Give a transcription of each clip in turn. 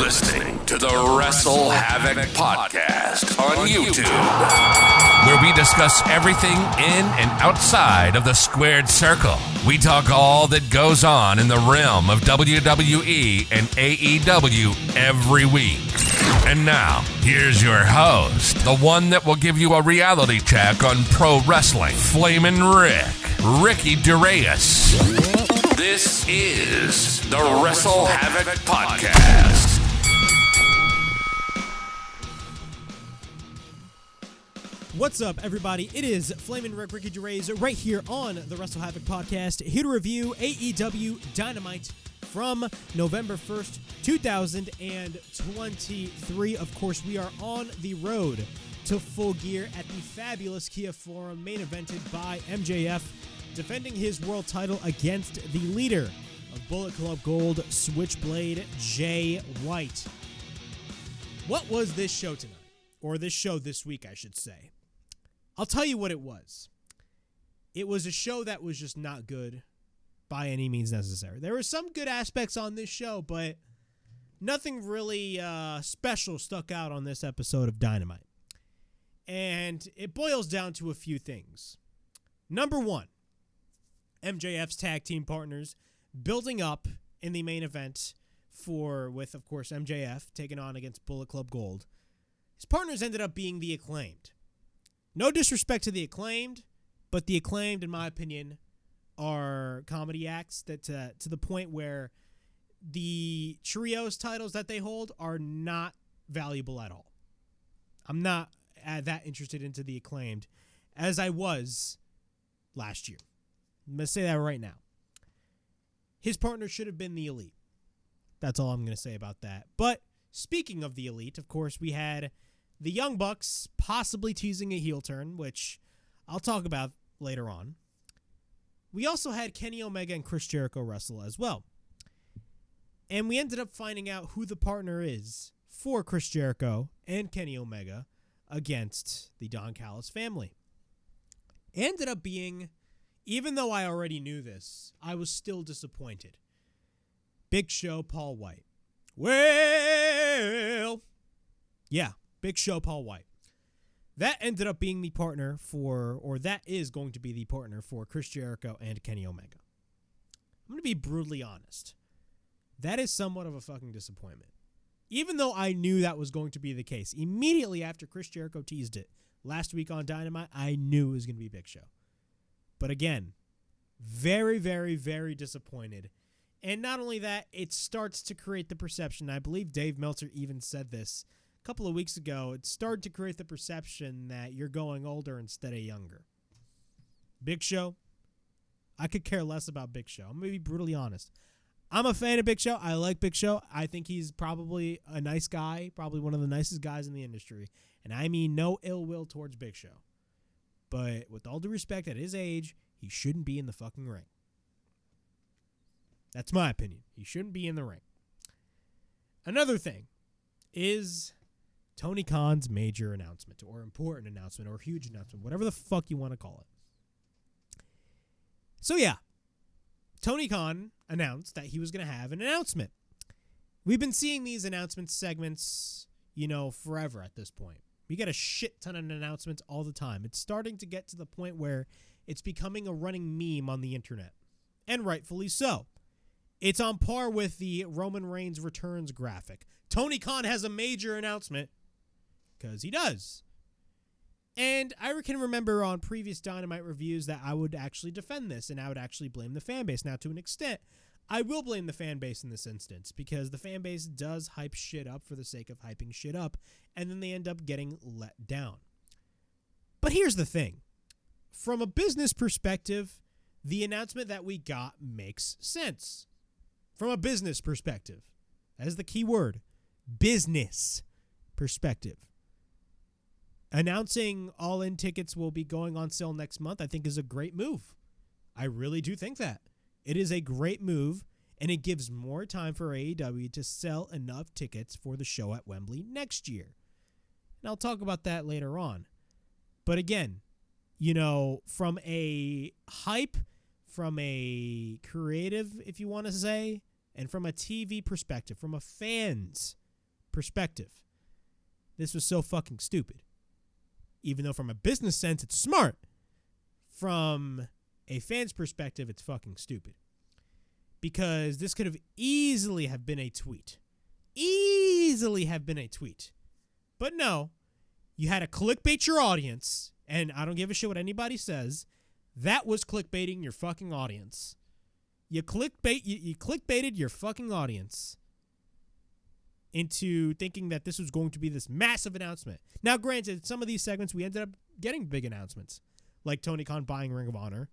listening to the Wrestle Havoc podcast on YouTube, where we discuss everything in and outside of the squared circle. We talk all that goes on in the realm of WWE and AEW every week. And now, here's your host, the one that will give you a reality check on pro wrestling, Flamin' Ricky DeReyes. This is the Wrestle Havoc Podcast. What's up, everybody? It is Flamin' Ricky DeReyes right here on the Wrestle Havoc Podcast, here to review AEW Dynamite from November 1st, 2023. Of course, we are on the road to Full Gear at the fabulous Kia Forum, main evented by MJF, defending his world title against the leader of Bullet Club Gold, Switchblade Jay White. What was this show tonight? Or this show this week, I should say. I'll tell you what it was. It was a show that was just not good by any means necessary. There were some good aspects on this show, but nothing really special stuck out on this episode of Dynamite. And it boils down to a few things. Number one, MJF's tag team partners building up in the main event with, of course, MJF taking on against Bullet Club Gold. His partners ended up being the Acclaimed. No disrespect to the Acclaimed, but the Acclaimed, in my opinion, are comedy acts that to the point where the trios titles that they hold are not valuable at all. I'm not that interested into the Acclaimed as I was last year. I'm going to say that right now. His partner should have been the Elite. That's all I'm going to say about that. But speaking of the Elite, of course, we had the Young Bucks possibly teasing a heel turn, which I'll talk about later on. We also had Kenny Omega and Chris Jericho wrestle as well. And we ended up finding out who the partner is for Chris Jericho and Kenny Omega against the Don Callis family. Ended up being, even though I already knew this, I was still disappointed. Big Show, Paul White. Well, yeah, Big Show, Paul White. That ended up being the partner that is going to be the partner for Chris Jericho and Kenny Omega. I'm going to be brutally honest. That is somewhat of a fucking disappointment. Even though I knew that was going to be the case. Immediately after Chris Jericho teased it last week on Dynamite, I knew it was going to be Big Show. But again, very, very, very disappointed. And not only that, it starts to create the perception. I believe Dave Meltzer even said this a couple of weeks ago. It started to create the perception that you're going older instead of younger. Big Show, I could care less about Big Show. I'm going to be brutally honest. I'm a fan of Big Show. I like Big Show. I think he's probably a nice guy, probably one of the nicest guys in the industry. And I mean no ill will towards Big Show. But with all due respect, at his age, he shouldn't be in the fucking ring. That's my opinion. He shouldn't be in the ring. Another thing is Tony Khan's major announcement, or important announcement, or huge announcement, whatever the fuck you want to call it. So yeah, Tony Khan announced that he was going to have an announcement. We've been seeing these announcement segments, forever at this point. We get a shit ton of announcements all the time. It's starting to get to the point where it's becoming a running meme on the internet. And rightfully so. It's on par with the Roman Reigns returns graphic. Tony Khan has a major announcement, because he does. And I can remember on previous Dynamite reviews that I would actually defend this, and I would actually blame the fan base. Now, to an extent, I will blame the fan base in this instance, because the fan base does hype shit up for the sake of hyping shit up, and then they end up getting let down. But here's the thing. From a business perspective, the announcement that we got makes sense. From a business perspective. That is the key word. Business perspective. Announcing all-in tickets will be going on sale next month, I think, is a great move. I really do think that. It is a great move, and it gives more time for AEW to sell enough tickets for the show at Wembley next year. And I'll talk about that later on. But again, from a hype, from a creative, if you want to say, and from a TV perspective, from a fan's perspective, this was so fucking stupid. Even though from a business sense, it's smart. From a fan's perspective, it's fucking stupid. Because this could have easily have been a tweet. But no, you had to clickbait your audience, and I don't give a shit what anybody says. That was clickbaiting your fucking audience. You clickbaited your fucking audience into thinking that this was going to be this massive announcement. Now, granted, some of these segments we ended up getting big announcements, like Tony Khan buying Ring of Honor.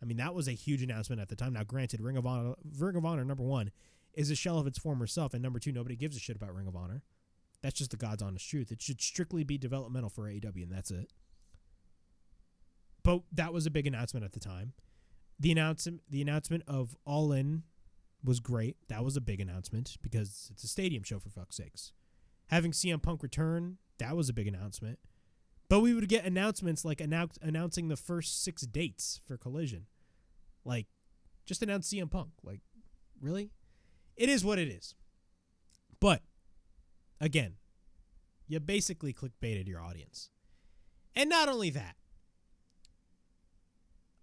I mean, that was a huge announcement at the time. Now, granted, Ring of Honor, number one, is a shell of its former self, and number two, nobody gives a shit about Ring of Honor. That's just the God's honest truth. It should strictly be developmental for AEW, and that's it. But that was a big announcement at the time. The announcement of All In was great. That was a big announcement because it's a stadium show, for fuck's sakes. Having CM Punk return, that was a big announcement. But we would get announcements like announcing the first 6 dates for Collision. Like, just announce CM Punk. Like, really? It is what it is. But, again, you basically clickbaited your audience. And not only that,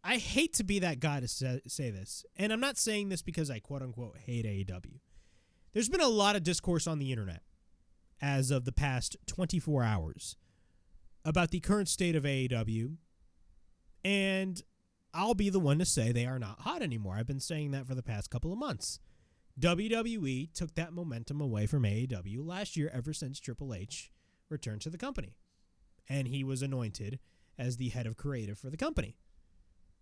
I hate to be that guy to say this, and I'm not saying this because I quote-unquote hate AEW. There's been a lot of discourse on the internet as of the past 24 hours about the current state of AEW, and I'll be the one to say they are not hot anymore. I've been saying that for the past couple of months. WWE took that momentum away from AEW last year ever since Triple H returned to the company, and he was anointed as the head of creative for the company.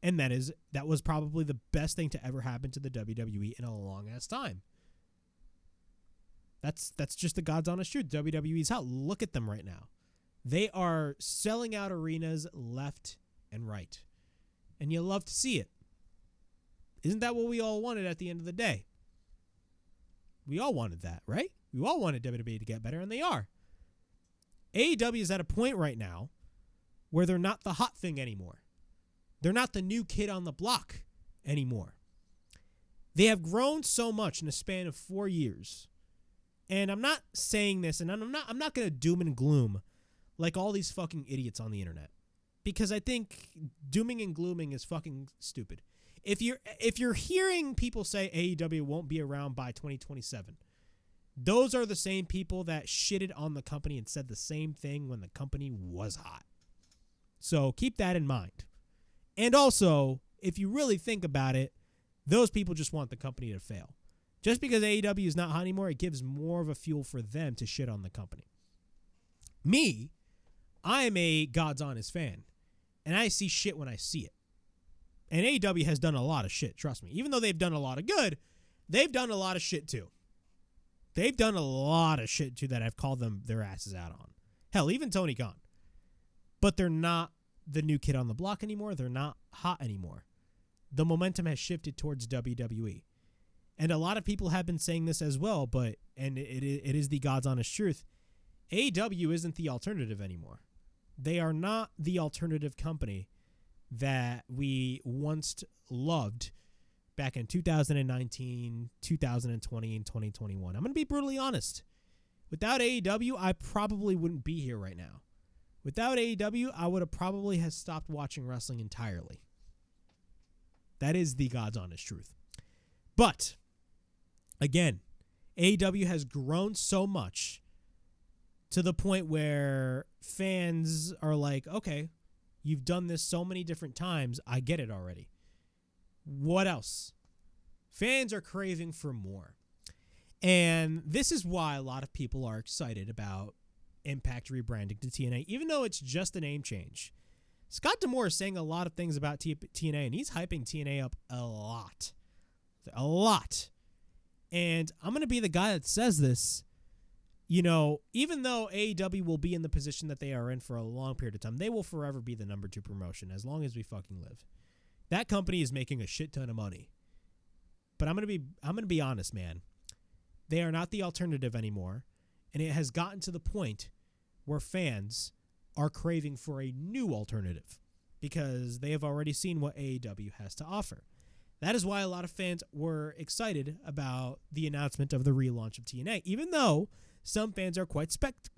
And that was probably the best thing to ever happen to the WWE in a long-ass time. That's just the God's honest truth. WWE's hot. Look at them right now. They are selling out arenas left and right. And you love to see it. Isn't that what we all wanted at the end of the day? We all wanted that, right? We all wanted WWE to get better, and they are. AEW is at a point right now where they're not the hot thing anymore. They're not the new kid on the block anymore. They have grown so much in a span of 4 years. And I'm not saying this, and I'm not going to doom and gloom like all these fucking idiots on the internet. Because I think dooming and glooming is fucking stupid. If you're hearing people say AEW won't be around by 2027, those are the same people that shitted on the company and said the same thing when the company was hot. So keep that in mind. And also, if you really think about it, those people just want the company to fail. Just because AEW is not hot anymore, it gives more of a fuel for them to shit on the company. Me, I am a God's honest fan, and I see shit when I see it. And AEW has done a lot of shit, trust me. Even though they've done a lot of good, they've done a lot of shit too. They've done a lot of shit too that I've called them their asses out on. Hell, even Tony Khan. But they're not the new kid on the block anymore. They're not hot anymore. The momentum has shifted towards WWE. And a lot of people have been saying this as well, and it is the God's honest truth. AEW isn't the alternative anymore. They are not the alternative company that we once loved back in 2019, 2020, and 2021. I'm going to be brutally honest. Without AEW, I probably wouldn't be here right now. Without AEW, I would have probably stopped watching wrestling entirely. That is the God's honest truth. But, again, AEW has grown so much to the point where fans are like, okay, you've done this so many different times, I get it already. What else? Fans are craving for more. And this is why a lot of people are excited about Impact rebranding to TNA, even though it's just a name change. Scott D'Amore is saying a lot of things about TNA, and he's hyping TNA up a lot. A lot. And I'm going to be the guy that says this. You know, even though AEW will be in the position that they are in for a long period of time, they will forever be the number 2 promotion as long as we fucking live. That company is making a shit ton of money. But I'm going to be honest, man. They are not the alternative anymore, and it has gotten to the point where fans are craving for a new alternative because they have already seen what AEW has to offer. That is why a lot of fans were excited about the announcement of the relaunch of TNA, even though some fans are quite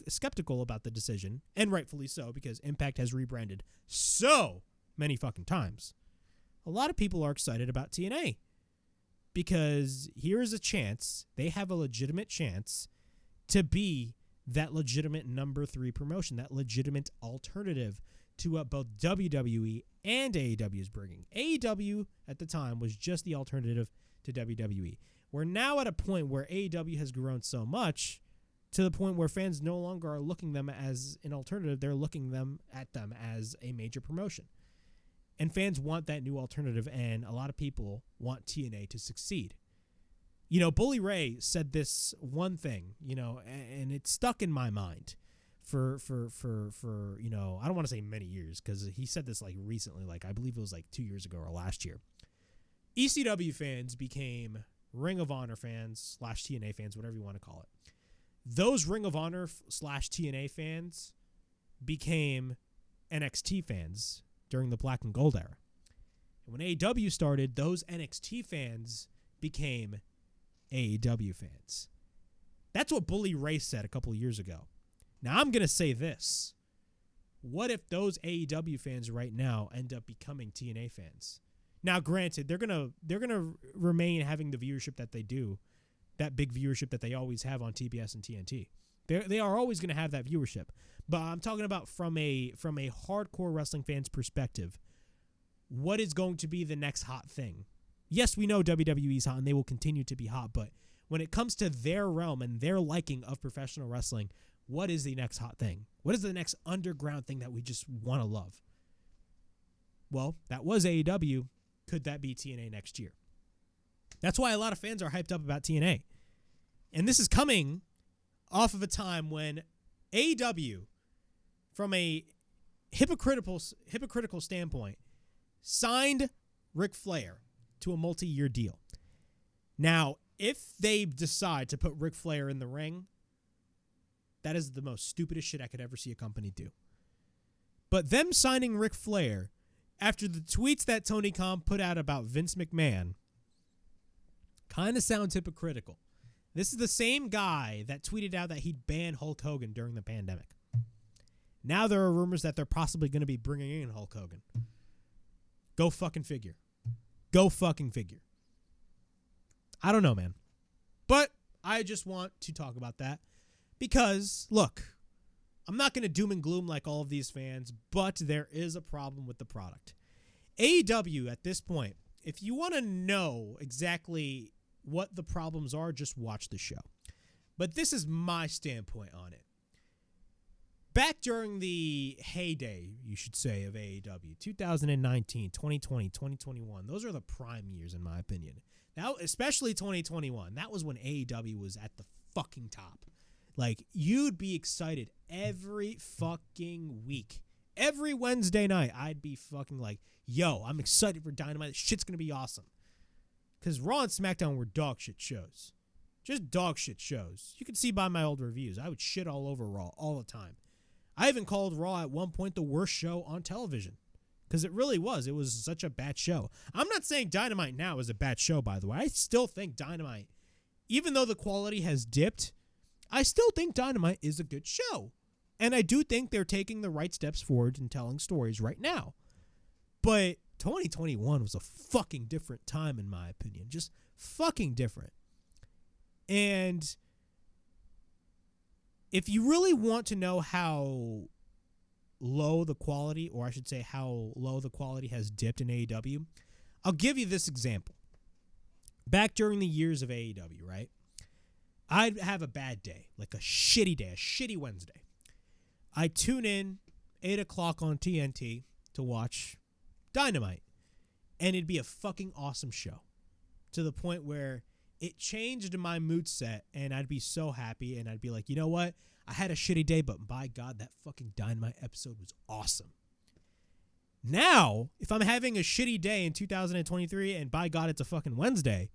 skeptical about the decision, and rightfully so, because Impact has rebranded so many fucking times. A lot of people are excited about TNA because here is a chance, they have a legitimate chance to be that legitimate number 3 promotion, that legitimate alternative to what both WWE and AEW is bringing. AEW at the time was just the alternative to WWE. We're now at a point where AEW has grown so much to the point where fans no longer are looking them as an alternative. They're looking at them as a major promotion. And fans want that new alternative, and a lot of people want TNA to succeed. You know, Bully Ray said this one thing, you know, and it stuck in my mind for you know, I don't want to say many years, because he said this like recently, like I believe it was like 2 years ago or last year. ECW fans became Ring of Honor fans / TNA fans, whatever you want to call it. Those Ring of Honor / TNA fans became NXT fans during the Black and Gold era. And when AEW started, those NXT fans became AEW fans. That's what Bully Ray said a couple of years ago. Now I'm going to say this. What if those AEW fans right now end up becoming TNA fans? Now, granted, they're gonna remain having the viewership that they do, that big viewership that they always have on TBS and TNT. They are always going to have that viewership. But I'm talking about from a hardcore wrestling fan's perspective, what is going to be the next hot thing? Yes, we know WWE is hot and they will continue to be hot, but when it comes to their realm and their liking of professional wrestling, what is the next hot thing? What is the next underground thing that we just want to love? Well, that was AEW. Could that be TNA next year? That's why a lot of fans are hyped up about TNA. And this is coming off of a time when AEW, from a hypocritical standpoint, signed Ric Flair to a multi-year deal. Now, if they decide to put Ric Flair in the ring, that is the most stupidest shit I could ever see a company do. But them signing Ric Flair after the tweets that Tony Khan put out about Vince McMahon kind of sounds hypocritical. This is the same guy that tweeted out that he'd ban Hulk Hogan during the pandemic. Now there are rumors that they're possibly going to be bringing in Hulk Hogan. Go fucking figure. Go fucking figure. I don't know, man. But I just want to talk about that because, look, I'm not going to doom and gloom like all of these fans, but there is a problem with the product. AEW at this point, if you want to know exactly what the problems are, just watch the show. But this is my standpoint on it. Back during the heyday, you should say, of AEW, 2019, 2020, 2021, those are the prime years in my opinion. Now, especially 2021, that was when AEW was at the fucking top. Like, you'd be excited every fucking week. Every Wednesday night, I'd be fucking like, yo, I'm excited for Dynamite. This shit's going to be awesome. Because Raw and SmackDown were dog shit shows. Just dog shit shows. You can see by my old reviews. I would shit all over Raw all the time. I even called Raw at one point the worst show on television. Because it really was. It was such a bad show. I'm not saying Dynamite now is a bad show, by the way. I still think Dynamite, even though the quality has dipped, I still think Dynamite is a good show. And I do think they're taking the right steps forward in telling stories right now. But 2021 was a fucking different time, in my opinion. Just fucking different. And if you really want to know how low the quality, or I should say how low the quality has dipped in AEW, I'll give you this example. Back during the years of AEW, right? I'd have a bad day, like a shitty day, a shitty Wednesday. I tune in 8 o'clock on TNT to watch Dynamite, and it'd be a fucking awesome show to the point where it changed my mood set, and I'd be so happy, and I'd be like, you know what? I had a shitty day, but by God, that fucking Dynamite episode was awesome. Now, if I'm having a shitty day in 2023, and by God, it's a fucking Wednesday,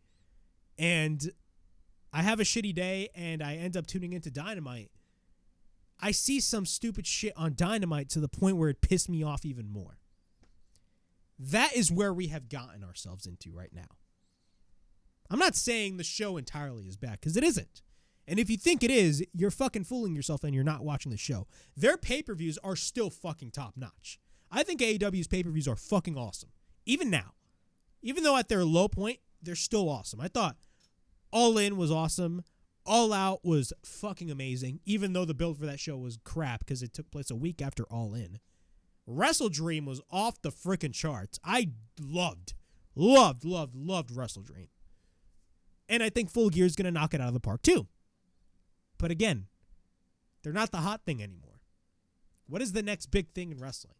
and I have a shitty day, and I end up tuning into Dynamite, I see some stupid shit on Dynamite to the point where it pissed me off even more. That is where we have gotten ourselves into right now. I'm not saying the show entirely is bad, because it isn't. And if you think it is, you're fucking fooling yourself and you're not watching the show. Their pay-per-views are still fucking top-notch. I think AEW's pay-per-views are fucking awesome. Even now. Even though at their low point, they're still awesome. I thought All In was awesome. All Out was fucking amazing, even though the build for that show was crap because it took place a week after All In. Wrestle Dream was off the freaking charts. I loved Wrestle Dream. And I think Full Gear is going to knock it out of the park too. But again, they're not the hot thing anymore. What is the next big thing in wrestling?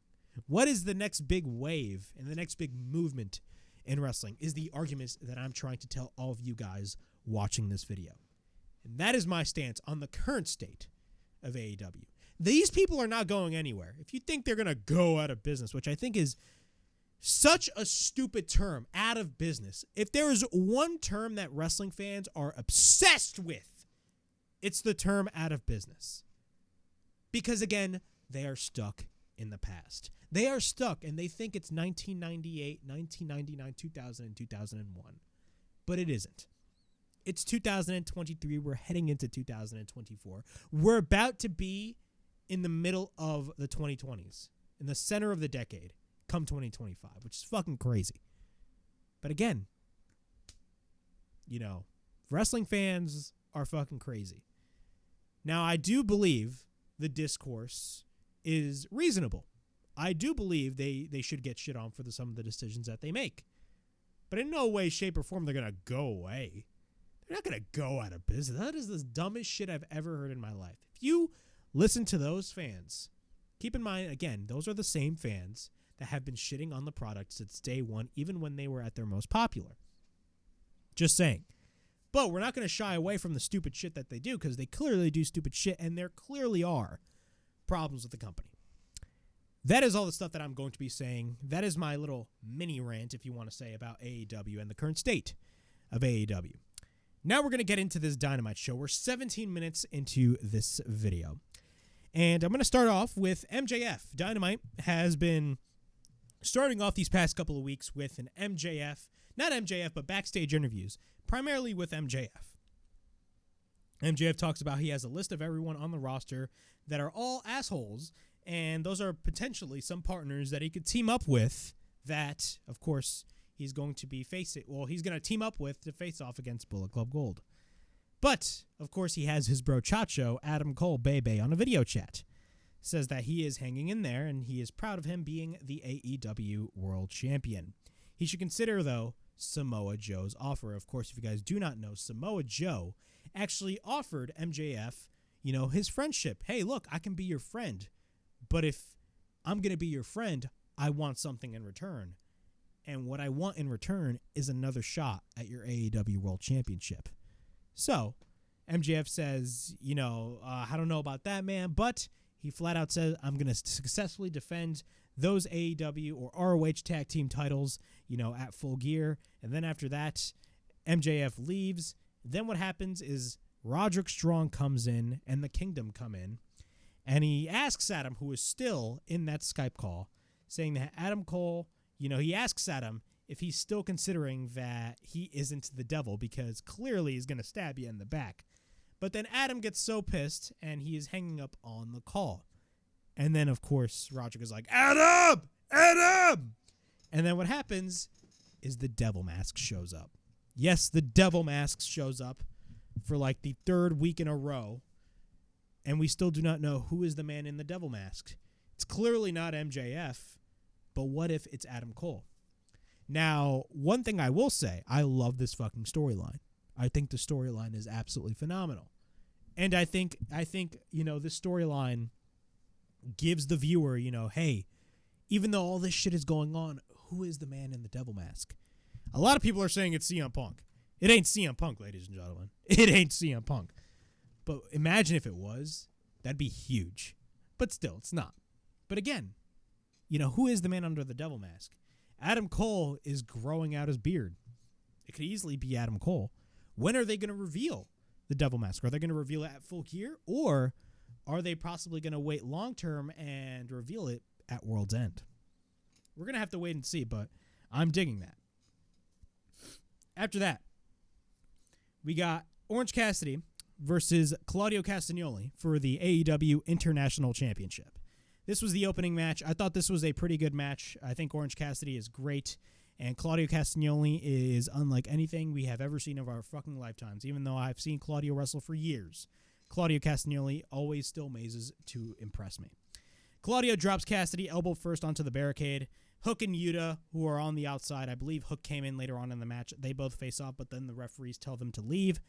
What is the next big wave and the next big movement in wrestling is the arguments that I'm trying to tell all of you guys watching this video. And that is my stance on the current state of AEW. These people are not going anywhere. If you think they're going to go out of business, which I think is such a stupid term, out of business. If there is one term that wrestling fans are obsessed with, it's the term out of business. Because again, they are stuck in the past. They are stuck and they think it's 1998, 1999, 2000, and 2001. But it isn't. It's 2023. We're heading into 2024. We're about to be in the middle of the 2020s, in the center of the decade, come 2025, which is fucking crazy. But again, you know, wrestling fans are fucking crazy. Now, I do believe the discourse is reasonable. I do believe they should get shit on for some of the decisions that they make. But in no way, shape, or form they're going to go away. They're not going to go out of business. That is the dumbest shit I've ever heard in my life. If you listen to those fans, keep in mind, again, those are the same fans that have been shitting on the product since day one, even when they were at their most popular. Just saying. But we're not going to shy away from the stupid shit that they do because they clearly do stupid shit and there clearly are problems with the company. That is all the stuff that I'm going to be saying. That is my little mini rant, if you want to say, about AEW and the current state of AEW. Now we're going to get into this Dynamite show. We're 17 minutes into this video. And I'm going to start off with MJF. Dynamite has been starting off these past couple of weeks with an MJF, not MJF, but backstage interviews, primarily with MJF. MJF talks about he has a list of everyone on the roster that are all assholes, and those are potentially some partners that he could team up with that, of course, he's going to be he's going to team up with to face off against Bullet Club Gold. But, of course, he has his bro Chacho, Adam Cole Bebe, on a video chat. Says that he is hanging in there, and he is proud of him being the AEW World Champion. He should consider, though, Samoa Joe's offer. Of course, if you guys do not know, Samoa Joe actually offered MJF, his friendship. Hey, look, I can be your friend. But if I'm going to be your friend, I want something in return. And what I want in return is another shot at your AEW World Championship. So, MJF says, I don't know about that, man, but he flat out says, I'm going to successfully defend those AEW or ROH tag team titles, at Full Gear. And then after that, MJF leaves. Then what happens is Roderick Strong comes in and the Kingdom come in. And he asks Adam, who is still in that Skype call, saying that Adam Cole, he asks Adam if he's still considering that he isn't the devil because clearly he's going to stab you in the back. But then Adam gets so pissed and he is hanging up on the call. And then, of course, Roderick is like, Adam! Adam! And then what happens is the devil mask shows up. Yes, the devil mask shows up for like the third week in a row. And we still do not know who is the man in the devil mask. It's clearly not MJF, but what if it's Adam Cole? Now, one thing I will say, I love this fucking storyline. I think the storyline is absolutely phenomenal. And I think this storyline gives the viewer, hey, even though all this shit is going on, who is the man in the devil mask? A lot of people are saying it's CM Punk. It ain't CM Punk, ladies and gentlemen. It ain't CM Punk. But imagine if it was. That'd be huge. But still, it's not. But again, who is the man under the devil mask? Adam Cole is growing out his beard. It could easily be Adam Cole. When are they going to reveal the devil mask? Are they going to reveal it at Full Gear? Or are they possibly going to wait long term and reveal it at World's End? We're going to have to wait and see, but I'm digging that. After that, we got Orange Cassidy versus Claudio Castagnoli for the AEW International Championship. This was the opening match. I thought this was a pretty good match. I think Orange Cassidy is great, and Claudio Castagnoli is unlike anything we have ever seen of our fucking lifetimes. Even though I've seen Claudio wrestle for years, Claudio Castagnoli always still amazes to impress me. Claudio drops Cassidy elbow first onto the barricade. Hook and Yuta, who are on the outside, I believe Hook came in later on in the match. They both face off, but then the referees tell them to leave.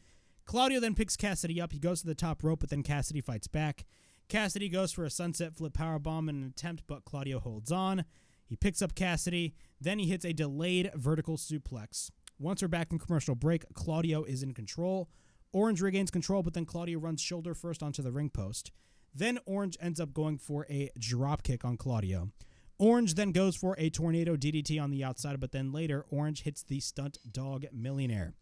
Claudio then picks Cassidy up. He goes to the top rope, but then Cassidy fights back. Cassidy goes for a sunset flip powerbomb in an attempt, but Claudio holds on. He picks up Cassidy. Then he hits a delayed vertical suplex. Once we're back from commercial break, Claudio is in control. Orange regains control, but then Claudio runs shoulder first onto the ring post. Then Orange ends up going for a drop kick on Claudio. Orange then goes for a tornado DDT on the outside, but then later Orange hits the stunt dog millionaire.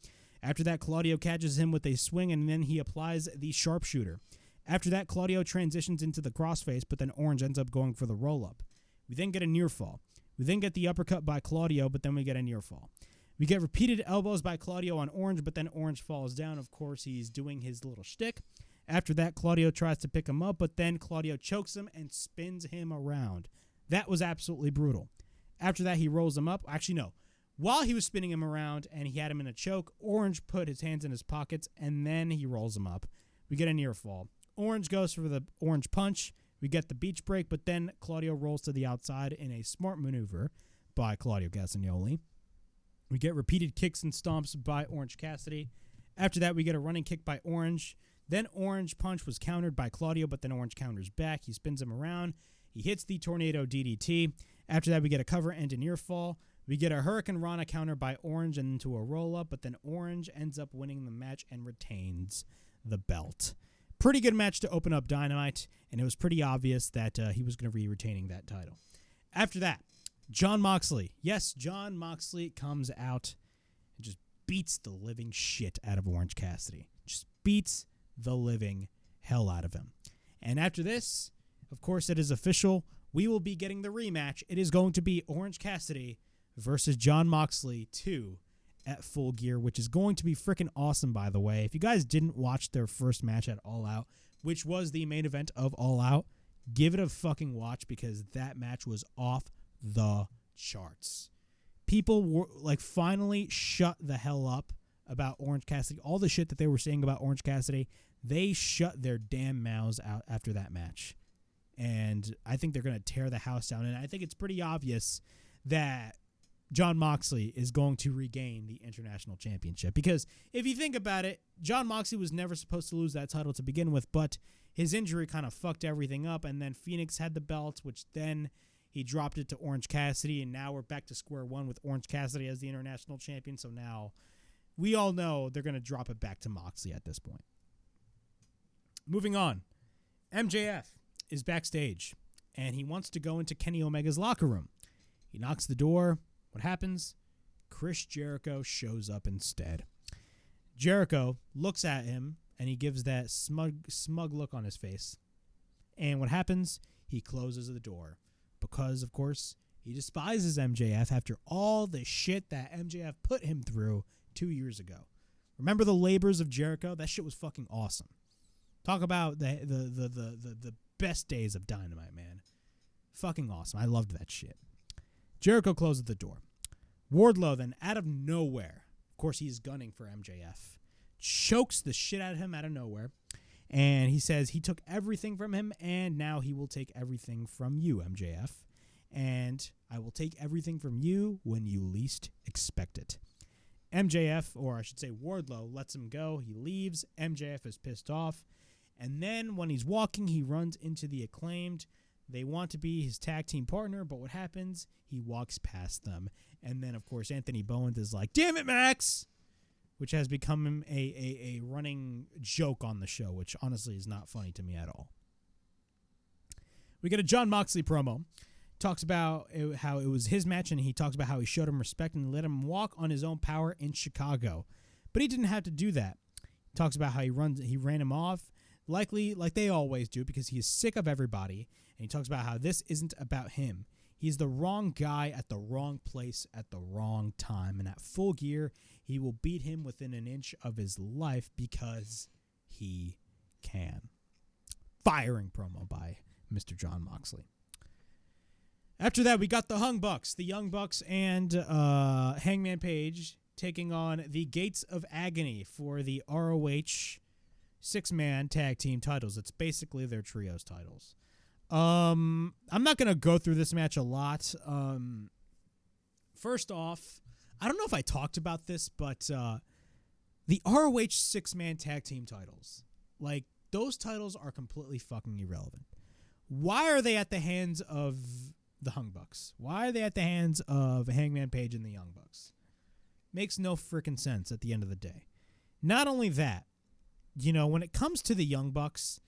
After that, Claudio catches him with a swing, and then he applies the sharpshooter. After that, Claudio transitions into the crossface, but then Orange ends up going for the roll-up. We then get a near fall. We then get the uppercut by Claudio, but then we get a near fall. We get repeated elbows by Claudio on Orange, but then Orange falls down. Of course, he's doing his little shtick. After that, Claudio tries to pick him up, but then Claudio chokes him and spins him around. That was absolutely brutal. After that, he rolls him up. Actually, no. While he was spinning him around and he had him in a choke, Orange put his hands in his pockets, and then he rolls him up. We get a near fall. Orange goes for the orange punch. We get the beach break, but then Claudio rolls to the outside in a smart maneuver by Claudio Castagnoli. We get repeated kicks and stomps by Orange Cassidy. After that, we get a running kick by Orange. Then Orange punch was countered by Claudio, but then Orange counters back. He spins him around. He hits the tornado DDT. After that, we get a cover and a near fall. We get a Hurricane Rana counter by Orange and into a roll-up, but then Orange ends up winning the match and retains the belt. Pretty good match to open up Dynamite, and it was pretty obvious that he was going to be retaining that title. After that, Jon Moxley. Yes, Jon Moxley comes out and just beats the living shit out of Orange Cassidy. Just beats the living hell out of him. And after this, of course, it is official. We will be getting the rematch. It is going to be Orange Cassidy versus Jon Moxley 2 at Full Gear, which is going to be freaking awesome, by the way. If you guys didn't watch their first match at All Out, which was the main event of All Out, give it a fucking watch because that match was off the charts. People were like finally shut the hell up about Orange Cassidy. All the shit that they were saying about Orange Cassidy, they shut their damn mouths out after that match. And I think they're going to tear the house down. And I think it's pretty obvious that Jon Moxley is going to regain the International Championship. Because if you think about it, Jon Moxley was never supposed to lose that title to begin with, but his injury kind of fucked everything up, and then Phoenix had the belt, which then he dropped it to Orange Cassidy, and now we're back to square one with Orange Cassidy as the International Champion, so now we all know they're going to drop it back to Moxley at this point. Moving on, MJF is backstage, and he wants to go into Kenny Omega's locker room. He knocks the door. What happens? Chris Jericho shows up instead. Jericho looks at him, and he gives that smug look on his face. And what happens? He closes the door because, of course, he despises MJF after all the shit that MJF put him through 2 years ago. Remember the labors of Jericho? That shit was fucking awesome. Talk about the best days of Dynamite, man. Fucking awesome. I loved that shit. Jericho closes the door. Wardlow then, out of nowhere, of course he's gunning for MJF, chokes the shit out of him out of nowhere, and he says he took everything from him, and now he will take everything from you, MJF, and I will take everything from you when you least expect it. MJF, or I should say Wardlow, lets him go. He leaves. MJF is pissed off, and then when he's walking, he runs into the Acclaimed. They want to be his tag team partner, but what happens? He walks past them. And then, of course, Anthony Bowens is like, "Damn it, Max!" Which has become a running joke on the show, which honestly is not funny to me at all. We get a Jon Moxley promo. Talks about how it was his match, and he talks about how he showed him respect and let him walk on his own power in Chicago. But he didn't have to do that. He talks about how he ran him off, likely like they always do, because he is sick of everybody. And he talks about how this isn't about him. He's the wrong guy at the wrong place at the wrong time. And at Full Gear, he will beat him within an inch of his life because he can. Firing promo by Mr. John Moxley. After that, we got the Young Bucks and Hangman Page taking on the Gates of Agony for the ROH 6-man tag team titles. It's basically their trios titles. I'm not going to go through this match a lot. First off, I don't know if I talked about this, but the ROH 6-man tag team titles, like, those titles are completely fucking irrelevant. Why are they at the hands of the Young Bucks? Why are they at the hands of Hangman Page and the Young Bucks? Makes no freaking sense at the end of the day. Not only that, you know, when it comes to the Young Bucks,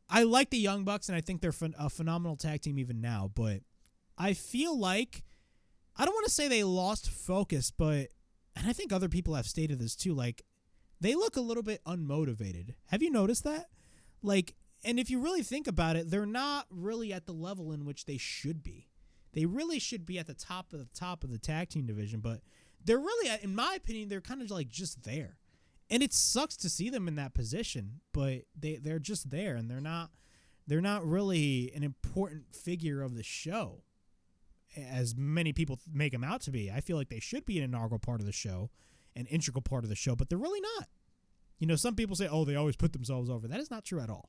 I like the Young Bucks, and I think they're a phenomenal tag team even now, but I feel like, I don't want to say they lost focus, but, and I think other people have stated this too, like, they look a little bit unmotivated. Have you noticed that? Like, and if you really think about it, they're not really at the level in which they should be. They really should be at the top of the tag team division, but they're really, in my opinion, they're kind of like just there. And it sucks to see them in that position, but they're just there, and they're not really an important figure of the show, as many people make them out to be. I feel like they should be an integral part of the show, an integral part of the show, but they're really not. You know, some people say, oh, they always put themselves over. That is not true at all.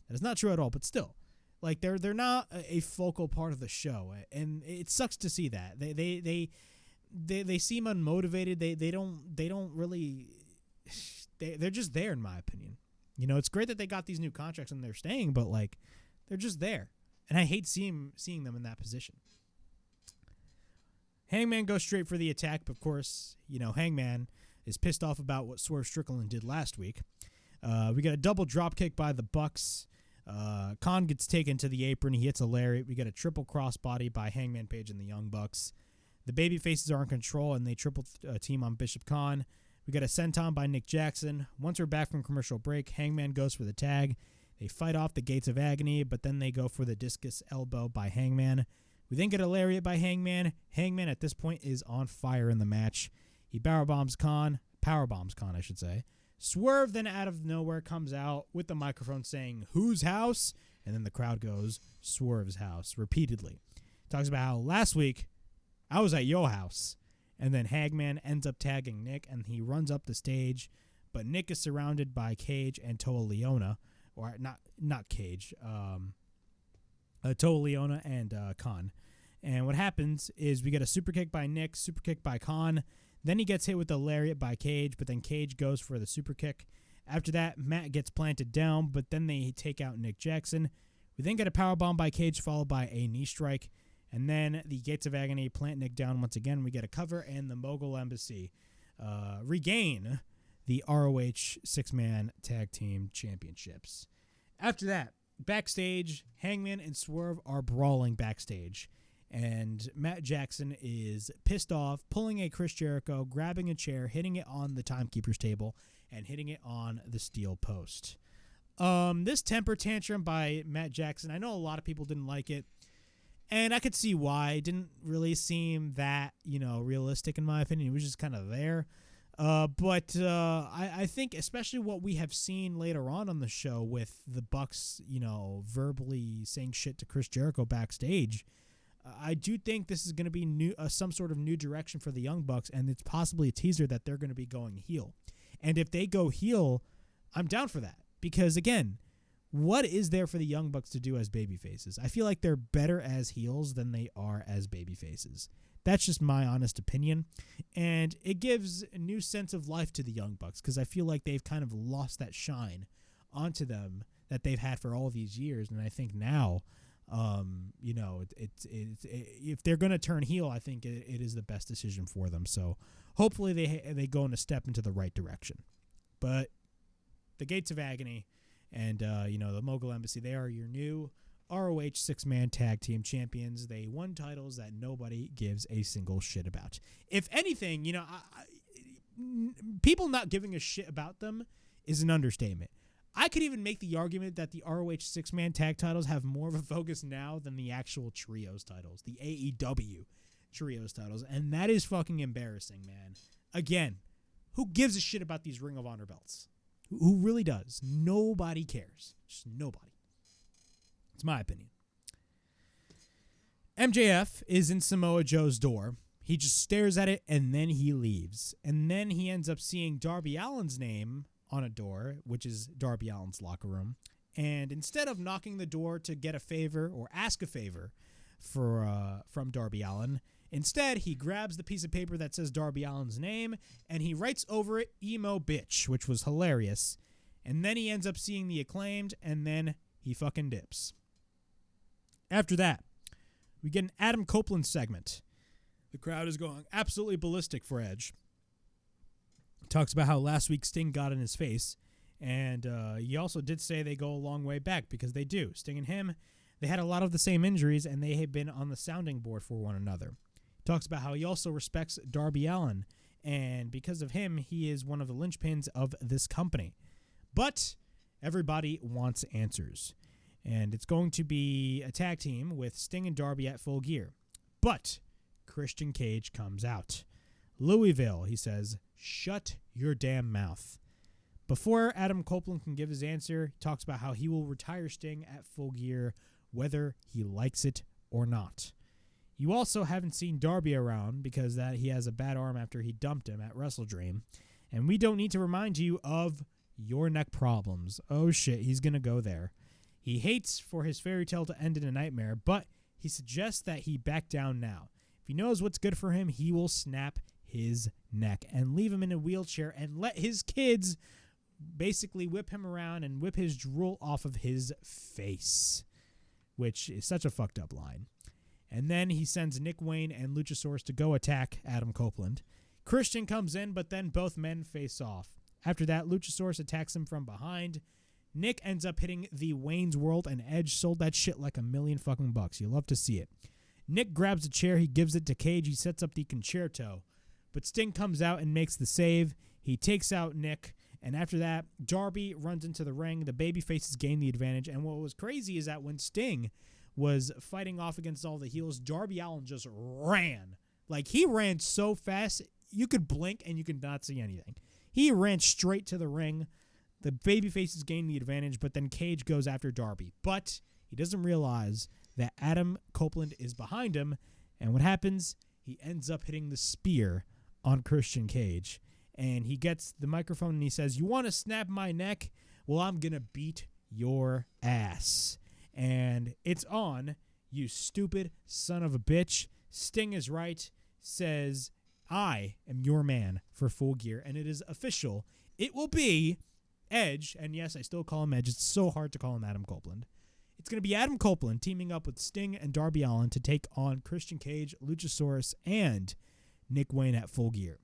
That is not true at all, but still, like, they're not a focal part of the show, and it sucks to see that. They seem unmotivated. They don't really, they're just there, in my opinion. You know, it's great that they got these new contracts and they're staying, but, like, they're just there, and I hate seeing them in that position. Hangman goes straight for the attack, but of course, you know, Hangman is pissed off about what Swerve Strickland did last week. We got a double drop kick by the Bucks. Khan gets taken to the apron. He hits a lariat. We got a triple crossbody by Hangman Page and the Young Bucks. The baby faces are in control, and they triple team on Bishop Khan. We got a senton by Nick Jackson. Once we're back from commercial break, Hangman goes for the tag. They fight off the Gates of Agony, but then they go for the discus elbow by Hangman. We then get a lariat by Hangman. Hangman at this point is on fire in the match. He powerbombs Khan, I should say. Swerve then out of nowhere comes out with the microphone saying, "Whose house?" And then the crowd goes, "Swerve's house," repeatedly. Talks about how last week I was at your house. And then Hangman ends up tagging Nick, and he runs up the stage, but Nick is surrounded by Cage and Toa Leona, or not Cage, Toa Leona and Khan. And what happens is we get a super kick by Nick, super kick by Khan. Then he gets hit with a lariat by Cage, but then Cage goes for the super kick. After that, Matt gets planted down, but then they take out Nick Jackson. We then get a powerbomb by Cage, followed by a knee strike. And then the Gates of Agony plant Nick down once again. We get a cover, and the Mogul Embassy regain the ROH 6-man tag team championships. After that, backstage, Hangman and Swerve are brawling backstage. And Matt Jackson is pissed off, pulling a Chris Jericho, grabbing a chair, hitting it on the timekeeper's table, and hitting it on the steel post. This temper tantrum by Matt Jackson, I know a lot of people didn't like it. And I could see why. It didn't really seem that, you know, realistic in my opinion. It was just kind of there. But I think especially what we have seen later on the show with the Bucks, you know, verbally saying shit to Chris Jericho backstage, I do think this is going to be some sort of new direction for the Young Bucks, and it's possibly a teaser that they're going to be going heel. And if they go heel, I'm down for that. Because, again, what is there for the Young Bucks to do as babyfaces? I feel like they're better as heels than they are as babyfaces. That's just my honest opinion. And it gives a new sense of life to the Young Bucks because I feel like they've kind of lost that shine onto them that they've had for all these years. And I think now, you know, if they're going to turn heel, I think it is the best decision for them. So hopefully they go in a step into the right direction. But the Gates of Agony and, you know, the Mogul Embassy, they are your new ROH 6-man tag team champions. They won titles that nobody gives a single shit about. If anything, you know, people not giving a shit about them is an understatement. I could even make the argument that the ROH 6-man tag titles have more of a focus now than the actual trios titles, the AEW trios titles, and that is fucking embarrassing, man. Again, who gives a shit about these Ring of Honor belts? Who really does. Nobody cares. Just nobody. It's my opinion. MJF is in Samoa Joe's door. He just stares at it, and then he leaves. And then he ends up seeing Darby Allin's name on a door, which is Darby Allin's locker room. And instead of knocking the door to get a favor or ask a favor from Darby Allin, instead he grabs the piece of paper that says Darby Allin's name, and he writes over it, "Emo Bitch," which was hilarious. And then he ends up seeing the Acclaimed, and then he fucking dips. After that, we get an Adam Copeland segment. The crowd is going absolutely ballistic for Edge. Talks about how last week Sting got in his face. And he also did say they go a long way back, because they do. Sting and him, they had a lot of the same injuries, and they had been on the sounding board for one another. Talks about how he also respects Darby Allin, and because of him, he is one of the linchpins of this company. But everybody wants answers. And it's going to be a tag team with Sting and Darby at Full Gear. But Christian Cage comes out. Louisville, he says, "Shut your damn mouth." Before Adam Copeland can give his answer, he talks about how he will retire Sting at Full Gear, whether he likes it or not. You also haven't seen Darby around, because that he has a bad arm after he dumped him at WrestleDream. And we don't need to remind you of your neck problems. Oh shit, he's going to go there. He hates for his fairy tale to end in a nightmare, but he suggests that he back down now. If he knows what's good for him, he will snap his neck and leave him in a wheelchair and let his kids basically whip him around and whip his drool off of his face, which is such a fucked up line. And then he sends Nick Wayne and Luchasaurus to go attack Adam Copeland. Christian comes in, but then both men face off. After that, Luchasaurus attacks him from behind. Nick ends up hitting the Wayne's World, and Edge sold that shit like $1,000,000. You love to see it. Nick grabs a chair. He gives it to Cage. He sets up the concerto. But Sting comes out and makes the save. He takes out Nick. And after that, Darby runs into the ring. The babyfaces gain the advantage. And what was crazy is that when Sting was fighting off against all the heels, Darby Allin just ran. Like, he ran so fast, you could blink and you could not see anything. He ran straight to the ring. The babyfaces gain the advantage, but then Cage goes after Darby. But he doesn't realize that Adam Copeland is behind him. And what happens? He ends up hitting the spear on Christian Cage. And he gets the microphone and he says, "You want to snap my neck? Well, I'm going to beat your ass." And it's on, "You stupid son of a bitch." Sting is right, says, "I am your man for Full Gear." And it is official. It will be Edge. And yes, I still call him Edge. It's so hard to call him Adam Copeland. It's going to be Adam Copeland teaming up with Sting and Darby Allin to take on Christian Cage, Luchasaurus, and Nick Wayne at Full Gear.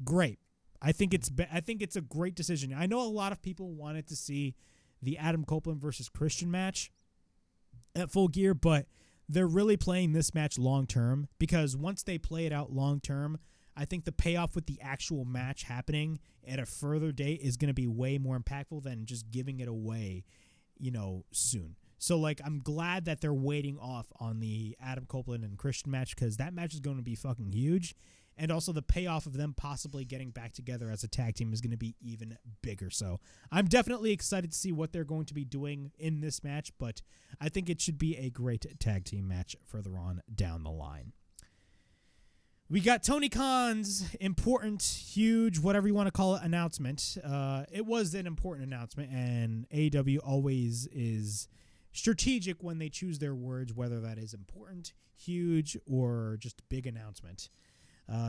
Great. I think it's a great decision. I know a lot of people wanted to see the Adam Copeland versus Christian match at Full Gear, but they're really playing this match long term, because once they play it out long term, I think the payoff with the actual match happening at a further date is going to be way more impactful than just giving it away, soon. So, I'm glad that they're waiting off on the Adam Copeland and Christian match, because that match is going to be fucking huge. And also the payoff of them possibly getting back together as a tag team is going to be even bigger. So I'm definitely excited to see what they're going to be doing in this match, but I think it should be a great tag team match further on down the line. We got Tony Khan's important, huge, whatever you want to call it, announcement. It was an important announcement, and AEW always is strategic when they choose their words, whether that is important, huge, or just big announcement.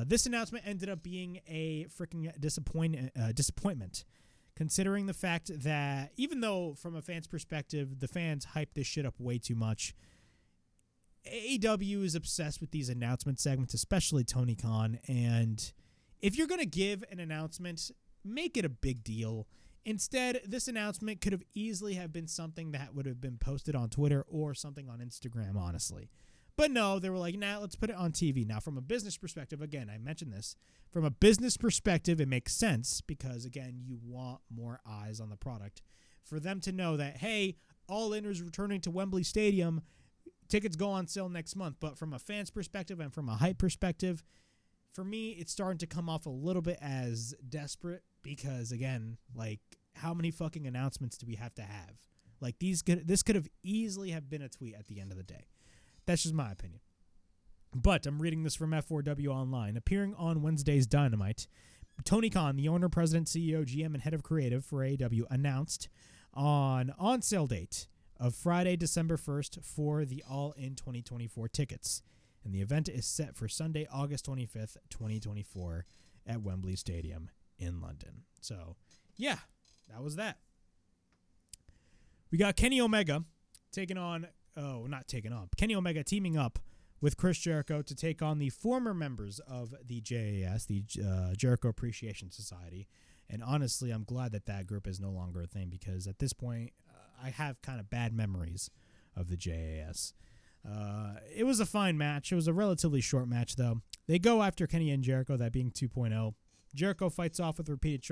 This announcement ended up being a freaking disappointment, considering the fact that even though from a fan's perspective, the fans hype this shit up way too much, AEW is obsessed with these announcement segments, especially Tony Khan. And if you're going to give an announcement, make it a big deal. Instead, this announcement could have easily have been something that would have been posted on Twitter or something on Instagram, honestly. But no, they were like, nah, let's put it on TV. Now, from a business perspective, again, I mentioned this. From a business perspective, it makes sense because, again, you want more eyes on the product. For them to know that, hey, All In is returning to Wembley Stadium. Tickets go on sale next month. But from a fan's perspective and from a hype perspective, for me, it's starting to come off a little bit as desperate because, again, how many fucking announcements do we have to have? Like, this could have easily have been a tweet at the end of the day. That's just my opinion. But I'm reading this from F4W Online. Appearing on Wednesday's Dynamite, Tony Khan, the owner, president, CEO, GM, and head of creative for AEW, announced on sale date of Friday, December 1st for the All In 2024 tickets. And the event is set for Sunday, August 25th, 2024 at Wembley Stadium in London. So, yeah, that was that. We got Kenny Omega Kenny Omega teaming up with Chris Jericho to take on the former members of the JAS, the Jericho Appreciation Society. And honestly, I'm glad that group is no longer a thing, because at this point, I have kind of bad memories of the JAS. It was a fine match. It was a relatively short match, though. They go after Kenny and Jericho, that being 2.0. Jericho fights off with repeated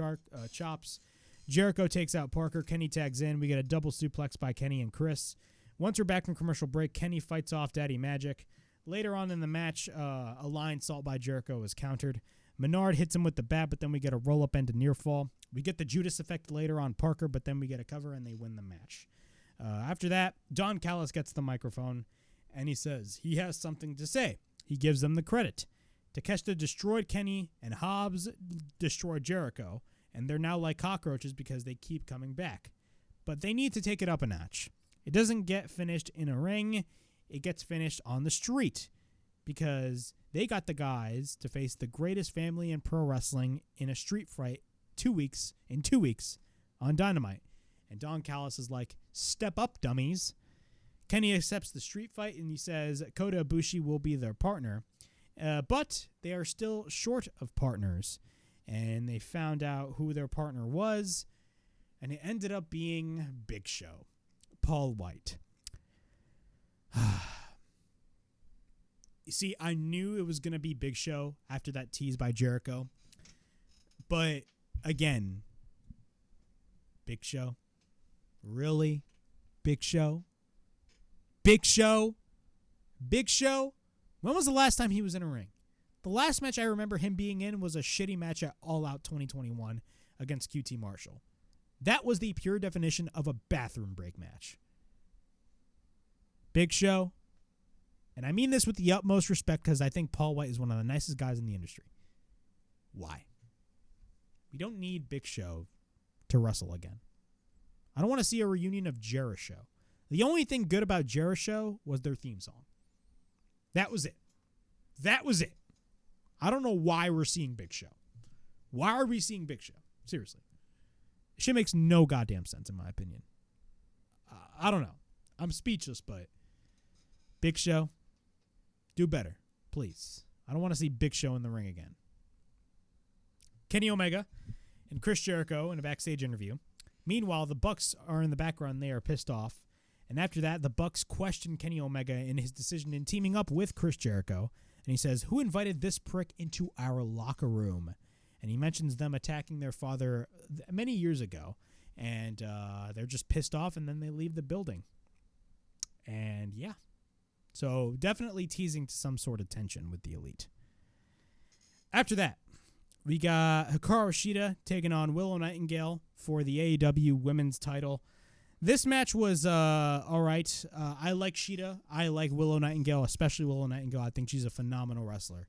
chops. Jericho takes out Parker. Kenny tags in. We get a double suplex by Kenny and Chris. Once we're back from commercial break, Kenny fights off Daddy Magic. Later on in the match, a lion salt by Jericho is countered. Menard hits him with the bat, but then we get a roll-up end to near fall. We get the Judas effect later on Parker, but then we get a cover and they win the match. After that, Don Callis gets the microphone, and he says he has something to say. He gives them the credit. Takeshita destroyed Kenny, and Hobbs destroyed Jericho, and they're now like cockroaches because they keep coming back. But they need to take it up a notch. It doesn't get finished in a ring. It gets finished on the street, because they got the guys to face the greatest family in pro wrestling in a street fight in 2 weeks on Dynamite. And Don Callis is like, step up, dummies. Kenny accepts the street fight, and he says Kota Ibushi will be their partner. But they are still short of partners. And they found out who their partner was, and it ended up being Big Show, Paul White. You see, I knew it was going to be Big Show after that tease by Jericho. But, again, Big Show? Really? Big Show? Big Show? Big Show? When was the last time he was in a ring? The last match I remember him being in was a shitty match at All Out 2021 against QT Marshall. That was the pure definition of a bathroom break match. Big Show? And I mean this with the utmost respect, because I think Paul White is one of the nicest guys in the industry. Why? We don't need Big Show to wrestle again. I don't want to see a reunion of Jericho. The only thing good about Jericho was their theme song. That was it. That was it. I don't know why we're seeing Big Show. Why are we seeing Big Show? Seriously. Shit makes no goddamn sense, in my opinion. I don't know. I'm speechless, but Big Show, do better, please. I don't want to see Big Show in the ring again. Kenny Omega and Chris Jericho in a backstage interview. Meanwhile, the Bucks are in the background. They are pissed off. And after that, the Bucks question Kenny Omega in his decision in teaming up with Chris Jericho. And he says, who invited this prick into our locker room? And he mentions them attacking their father many years ago. And they're just pissed off, and then they leave the building. And yeah. So definitely teasing to some sort of tension with the Elite. After that, we got Hikaru Shida taking on Willow Nightingale for the AEW Women's title. This match was all right. I like Shida. I like Willow Nightingale, especially Willow Nightingale. I think she's a phenomenal wrestler.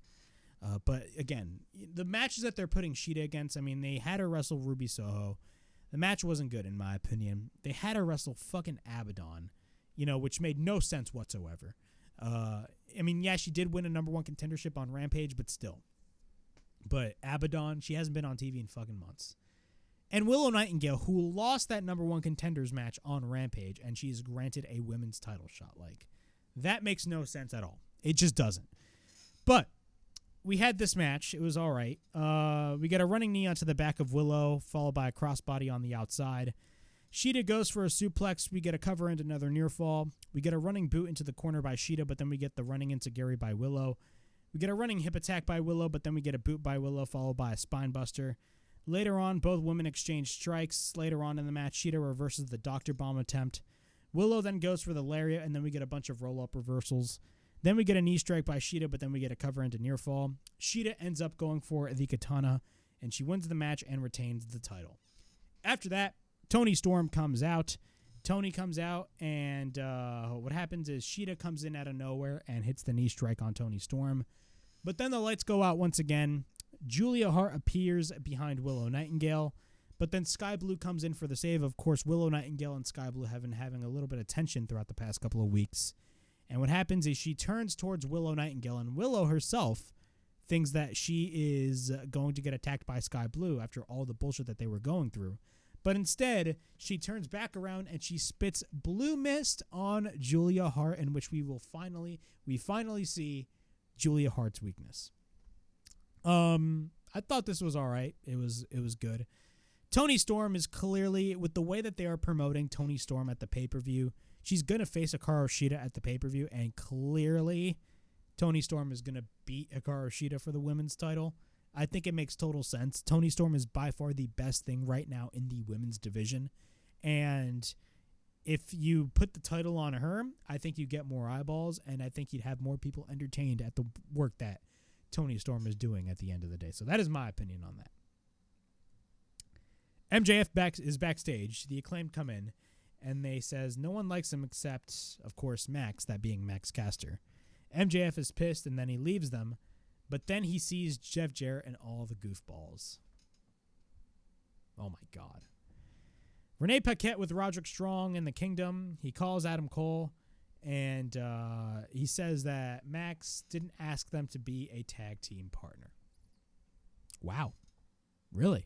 But again, the matches that they're putting Shida against, I mean, they had her wrestle Ruby Soho. The match wasn't good, in my opinion. They had her wrestle fucking Abaddon, which made no sense whatsoever. I mean, yeah, she did win a number one contendership on Rampage, but still. But Abaddon, she hasn't been on TV in fucking months. And Willow Nightingale, who lost that number one contenders match on Rampage, and she's granted a women's title shot. Like, that makes no sense at all. It just doesn't. But we had this match. It was all right. We got a running knee onto the back of Willow, followed by a crossbody on the outside. Shida goes for a suplex. We get a cover and another near fall. We get a running boot into the corner by Shida, but then we get the running into Gary by Willow. We get a running hip attack by Willow, but then we get a boot by Willow, followed by a spine buster. Later on, both women exchange strikes. Later on in the match, Shida reverses the Dr. Bomb attempt. Willow then goes for the lariat, and then we get a bunch of roll-up reversals. Then we get a knee strike by Shida, but then we get a cover into near fall. Shida ends up going for the katana, and she wins the match and retains the title. After that, Tony Storm comes out. Tony comes out, and what happens is Shida comes in out of nowhere and hits the knee strike on Tony Storm. But then the lights go out once again. Julia Hart appears behind Willow Nightingale, but then Sky Blue comes in for the save. Of course, Willow Nightingale and Sky Blue have been having a little bit of tension throughout the past couple of weeks. And what happens is she turns towards Willow Nightingale, and Willow herself thinks that she is going to get attacked by Sky Blue after all the bullshit that they were going through. But instead, she turns back around and she spits blue mist on Julia Hart, in which we finally see Julia Hart's weakness. I thought this was all right. It was good. Tony Storm is clearly, with the way that they are promoting Tony Storm at the pay-per-view, she's going to face Hikaru Shida at the pay-per-view, and clearly Tony Storm is going to beat Hikaru Shida for the women's title. I think it makes total sense. Tony Storm is by far the best thing right now in the women's division. And if you put the title on her, I think you get more eyeballs, and I think you'd have more people entertained at the work that Tony Storm is doing at the end of the day. So that is my opinion on that. MJF is backstage. The Acclaimed come in, and they says no one likes him except, of course, Max, that being Max Caster. MJF is pissed, and then he leaves them. But then he sees Jeff Jarrett and all the goofballs. Oh, my God. Renee Paquette with Roderick Strong in the Kingdom. He calls Adam Cole, and he says that Max didn't ask them to be a tag team partner. Wow. Really?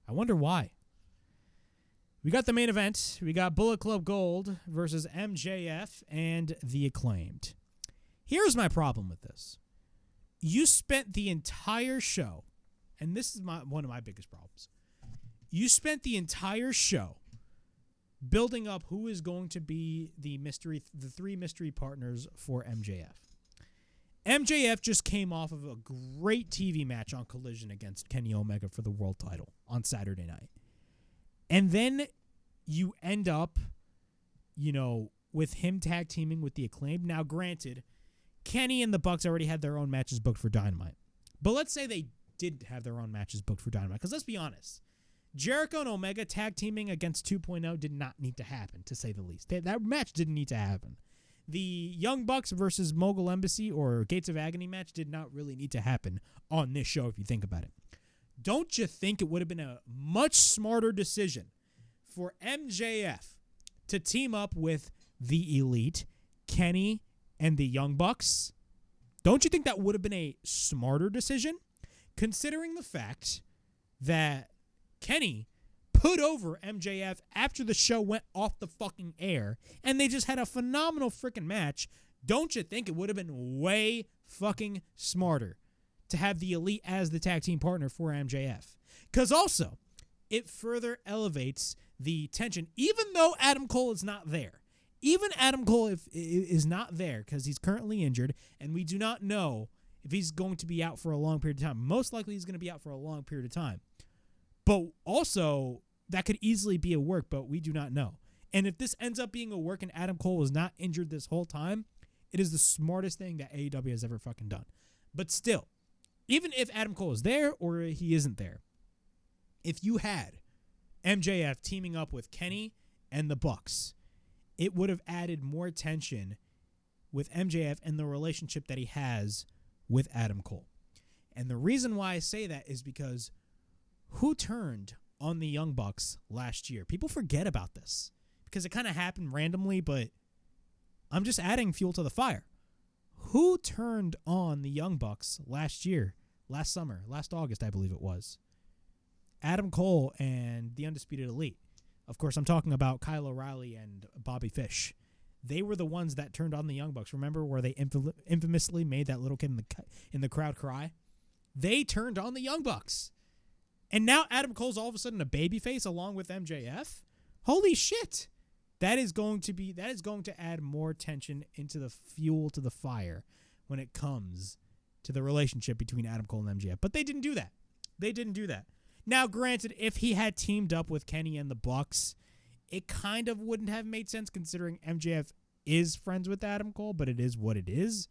I wonder why. We got the main event. We got Bullet Club Gold versus MJF and the Acclaimed. Here's my problem with this. You spent the entire show, and this is one of my biggest problems. You spent the entire show building up who is going to be the three mystery partners for MJF. MJF just came off of a great TV match on Collision against Kenny Omega for the world title on Saturday night. And then you end up, with him tag teaming with the Acclaimed. Now, granted, Kenny and the Bucks already had their own matches booked for Dynamite. But let's say they did have their own matches booked for Dynamite. Because let's be honest, Jericho and Omega tag teaming against 2.0 did not need to happen, to say the least. That match didn't need to happen. The Young Bucks versus Mogul Embassy or Gates of Agony match did not really need to happen on this show, if you think about it. Don't you think it would have been a much smarter decision for MJF to team up with the Elite, Kenny, and the Young Bucks? Don't you think that would have been a smarter decision? Considering the fact that Kenny put over MJF after the show went off the fucking air, and they just had a phenomenal freaking match, don't you think it would have been way fucking smarter to have the Elite as the tag team partner for MJF? Because also, it further elevates the tension, even though Adam Cole is not there. Even Adam Cole is not there because he's currently injured, and we do not know if he's going to be out for a long period of time. Most likely he's going to be out for a long period of time. But also, that could easily be a work, but we do not know. And if this ends up being a work and Adam Cole was not injured this whole time, it is the smartest thing that AEW has ever fucking done. But still, even if Adam Cole is there or he isn't there, if you had MJF teaming up with Kenny and the Bucks, it would have added more tension with MJF and the relationship that he has with Adam Cole. And the reason why I say that is because who turned on the Young Bucks last year? People forget about this because it kind of happened randomly, but I'm just adding fuel to the fire. Who turned on the Young Bucks last year, last summer, last August, I believe it was? Adam Cole and the Undisputed Elite. Of course, I'm talking about Kyle O'Reilly and Bobby Fish. They were the ones that turned on the Young Bucks. Remember where they infamously made that little kid in the crowd cry? They turned on the Young Bucks. And now Adam Cole's all of a sudden a babyface along with MJF? Holy shit. That is going to add more tension into the fuel to the fire when it comes to the relationship between Adam Cole and MJF. But they didn't do that. Now, granted, if he had teamed up with Kenny and the Bucks, it kind of wouldn't have made sense considering MJF is friends with Adam Cole, but it is what it is.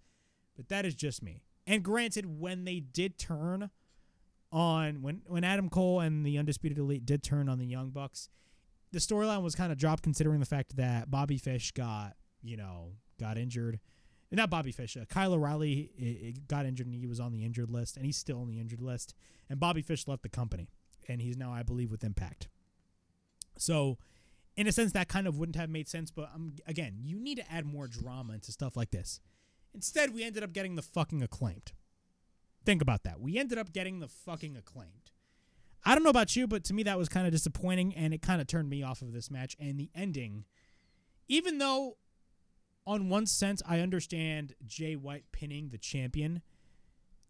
But that is just me. And granted, when they did turn on, when Adam Cole and the Undisputed Elite did turn on the Young Bucks, the storyline was kind of dropped considering the fact that Bobby Fish got injured. Not Bobby Fish. Kyle O'Reilly got injured, and he was on the injured list, and he's still on the injured list. And Bobby Fish left the company, and he's now, I believe, with Impact. So, in a sense, that kind of wouldn't have made sense. But, again, you need to add more drama into stuff like this. Instead, we ended up getting the fucking Acclaimed. Think about that. We ended up getting the fucking Acclaimed. I don't know about you, but to me, that was kind of disappointing, and it kind of turned me off of this match. And the ending, even though, on one sense, I understand Jay White pinning the champion,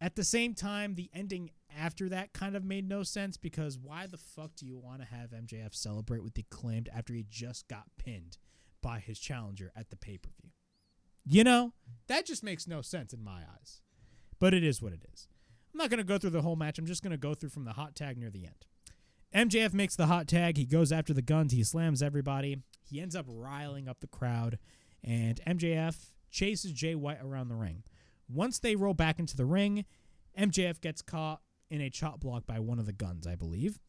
at the same time, the ending after that kind of made no sense, because why the fuck do you want to have MJF celebrate with the Acclaimed after he just got pinned by his challenger at the pay-per-view? That just makes no sense in my eyes. But it is what it is. I'm not going to go through the whole match. I'm just going to go through from the hot tag near the end. MJF makes the hot tag. He goes after the guns. He slams everybody. He ends up riling up the crowd. And MJF chases Jay White around the ring. Once they roll back into the ring, MJF gets caught in a chop block by one of the guns, I believe.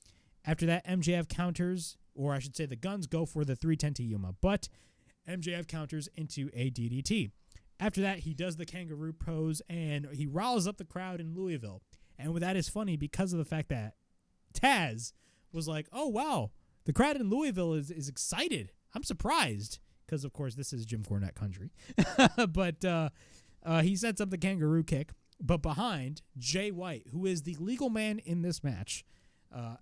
After that, MJF counters, or I should say the guns go for the 310 to Yuma, but MJF counters into a DDT. After that, he does the kangaroo pose, and he riles up the crowd in Louisville. And that is funny because of the fact that Taz was like, oh, wow, the crowd in Louisville is excited. I'm surprised. Because, of course, this is Jim Cornette country. But he sets up the kangaroo kick. But behind, Jay White, who is the legal man in this match,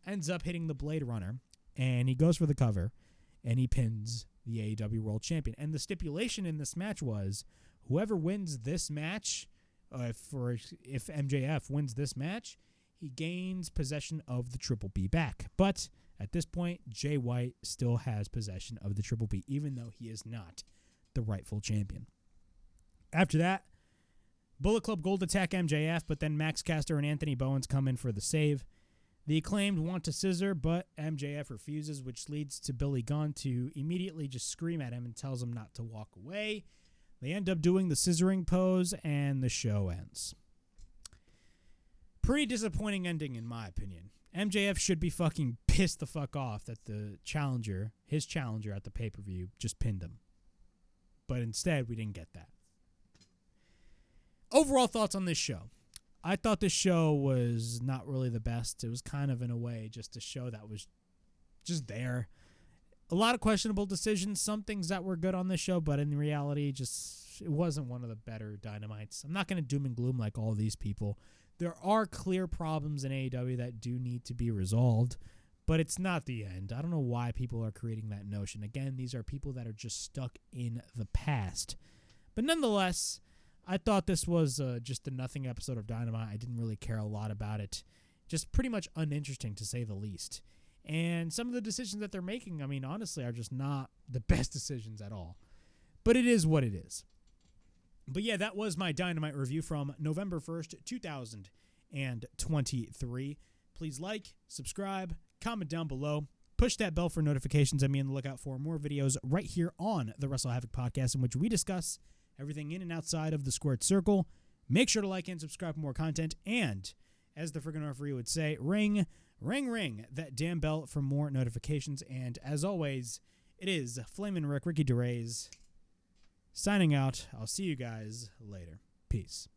ends up hitting the Blade Runner. And he goes for the cover. And he pins the AEW World Champion. And the stipulation in this match was, whoever wins this match, if MJF wins this match, he gains possession of the Triple B back. But at this point, Jay White still has possession of the Triple B, even though he is not the rightful champion. After that, Bullet Club Gold attack MJF, but then Max Caster and Anthony Bowens come in for the save. The Acclaimed want to scissor, but MJF refuses, which leads to Billy Gunn to immediately just scream at him and tells him not to walk away. They end up doing the scissoring pose, and the show ends. Pretty disappointing ending, in my opinion. MJF should be fucking pissed the fuck off that his challenger at the pay-per-view, just pinned him. But instead, we didn't get that. Overall thoughts on this show. I thought this show was not really the best. It was kind of, in a way, just a show that was just there. A lot of questionable decisions, some things that were good on this show, but in reality, it wasn't one of the better Dynamites. I'm not going to doom and gloom like all these people. There are clear problems in AEW that do need to be resolved, but it's not the end. I don't know why people are creating that notion. Again, these are people that are just stuck in the past. But nonetheless, I thought this was just a nothing episode of Dynamite. I didn't really care a lot about it. Just pretty much uninteresting, to say the least. And some of the decisions that they're making, I mean, honestly, are just not the best decisions at all. But it is what it is. But yeah, that was my Dynamite review from November 1st, 2023. Please like, subscribe, comment down below, push that bell for notifications, and be on the lookout for more videos right here on the Wrestle Havoc podcast, in which we discuss everything in and outside of the squared circle. Make sure to like and subscribe for more content, and as the friggin' referee would say, ring, ring, ring that damn bell for more notifications. And as always, it is Flamin' Ricky DeRays, signing out. I'll see you guys later. Peace.